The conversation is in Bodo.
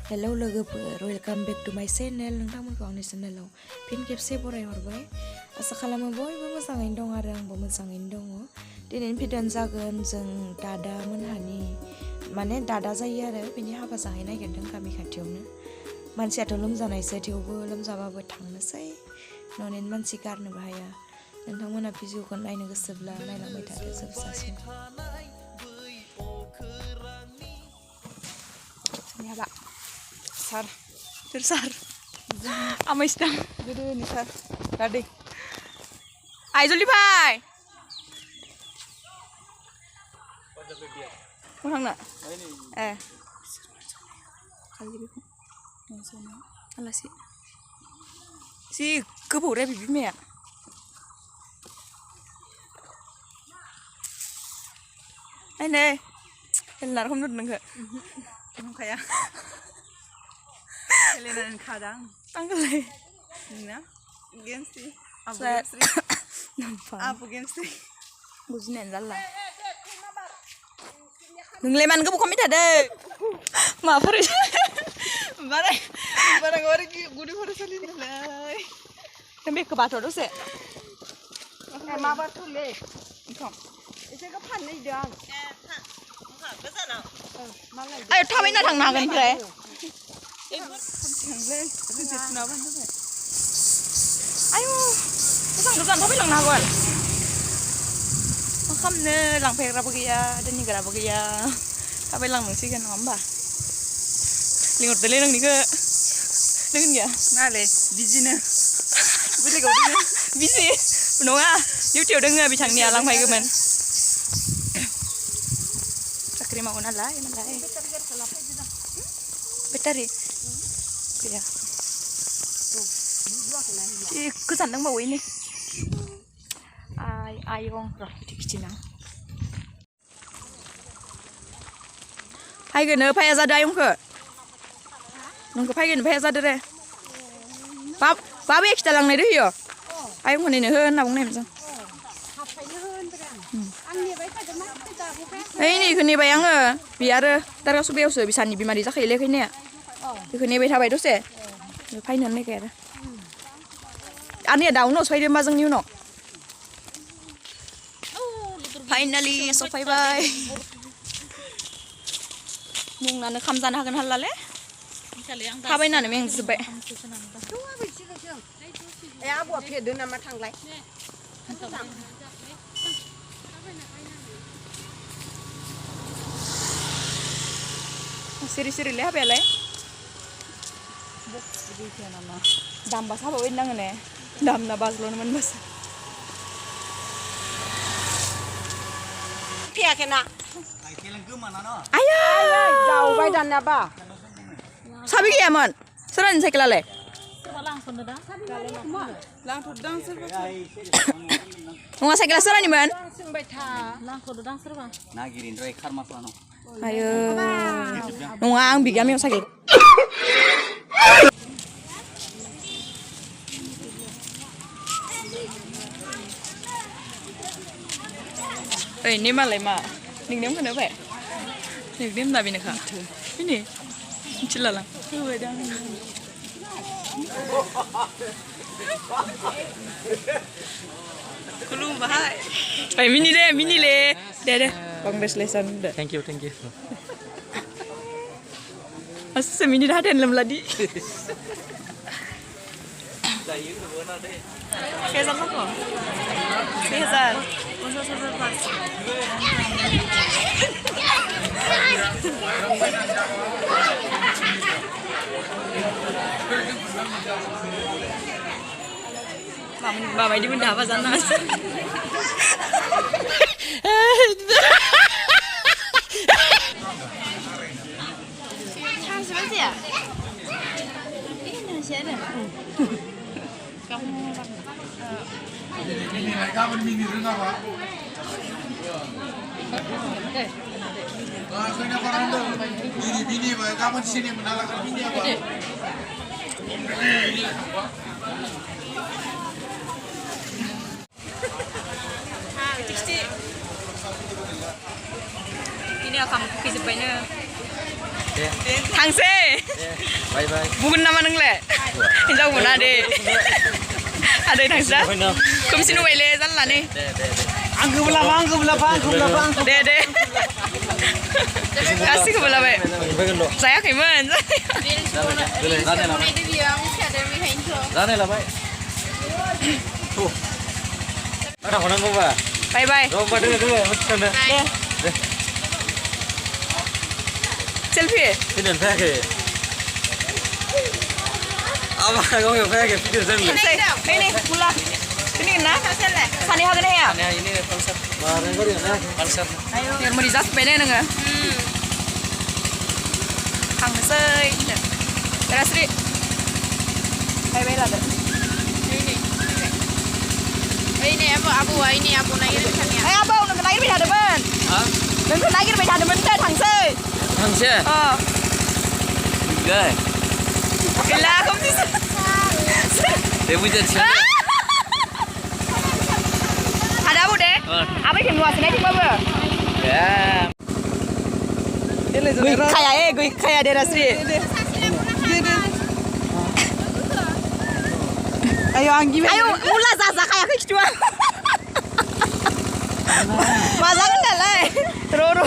हेलौ लोगोफोर वेलकाम बेक टु माय चेनेल नोंथांमोनखौ आंनि चेनेलाव फिन खेबसे बरायहरबाय आसा खालामो बयबो मोजाङैनो दं आरो आंबो मोजाङैनो दङ दिनैनि भिडिअ'आनो जागोन जों दादा मोनहानि माने दादा जायो आरो बिनि हाबा जाहै नागिरदों गामि खाथियावनो मानसियाथ' लोमजानायसो थेवबो लोमजाबाबो थांनोसै न'नि मानसि गारनोबो हाया नोंथांमोना भिडिअ'खौ नायनो गोसोब्ला नायलांबाय थादो जोबजासिम Nyala. Sar. Tersar. Amai sedang. Duduk ni sar. Tadi. Ayo Juli bhai. Orang nak? Kali lebih. Alah si. Si keburu deh bibi mea. Ini. Kelar kamu duduk nengke. Không kaya. Kalian kadang. Tanggalai. Nina. Games sih. Abu games sih. Nampak. Abu games sih. Bujinan lala. Nungleman ke bukan minta deh. Maaf harus. Barang orang gudi harus salin lagi. Kami ke batu tu sih. Ma batu le. Kom. Ini ke pan ni dia. Ayo thami na thang nagan pre. Ayo, thang dukan thami lang nagan. Makam ne lang pera bagiya, dan ni gara bagiya. Thami lang mesti kan hamba. Lingot dale nang ni ke. Dengan ya. Nale, busy ne. Boleh kau dengar? Busy. Benar ah. YouTube dengar bicang ni lang pai ke man. Terima kasih nalai. Bateri. Ya. Kesan dong bawa ini. Ayong roh kecil nang. Hai gini, payah zada ayong ke? Nunggu payah gini, payah zada deh. Bawa kita lang nih deh yo. Ayong ini nih, nabung nih macam. Ini kini bayang biar terus biasa bisa nih bima dijak ilek ini ya. Kini bayar bayar dosa. Final nih kayaknya. Ani ada uno supaya dia mazang ni uno. Finally so bye bye. Mung nana kamzan hakan halal le. Kabai nana meng sebaik. Abu apa dia nama tanggai. Siri-siri le apa le? Dam bas apa win nang ne? Dam na bas lo naman bas. Pia kena. Ayah. Jauh badan apa? Sabi kaya man. Seran saya kelale. Lang tudang serba. Nggak saya kelas seran ni man. Lang tudang serba. Nagirin doy karmas ano. Ayo. Nungang bigam yung sakit. Ini malah mah. Ning kan apa? Ning tapi nak. Ini. Cilalang. Kulung bahai. Mini le. Deh. Congratulations. Thank you. Asa mini dah ada dalam ladi. Kaisan apa? Kaisan. Usah pas. Mama ini benda apa sana? Sebentar ya. Ini siapa? Kamu. Ini mereka mini rendah pak. Soalnya orang tu bini mereka pun sini menalakan bini apa? Ini akan cookies sebanyak. थांसै बाय बाय बुगोन नामा नोंलाय हिनजाव मोना दे आदै थांसै खोमसि नुबायले जानलानै आंखौबो लाफा दे दे गासिखौबो लाबाय जायाखैमोन जानाय लाबाय आदा हरनांगौबा बाय बाय होमबा दोङो मोनथिखानो दे सेल्फि फैनानै फैयाखै आबा गावयाव फैयाखै भिडिअ जोंलै नै मुला फैगोन ना सानै हागोन ना हाया मारै गरियो ना देर मोरि जाजोब्बाय ने नोङो थांनोसै देरास्रि बाय लादो ओइ आबौ नोंखौ नागिरबाय थादोंमोन नोंखौ नागिरबाय थादोंमोन दे थांसै थांसै गै गैला खोमसिसो दे बुजाथिया ada abu deh apa yang luas ini coba gue kayak daerah sri ayo anggi ayo mula zaza kayak gitu masa kan dah lah roro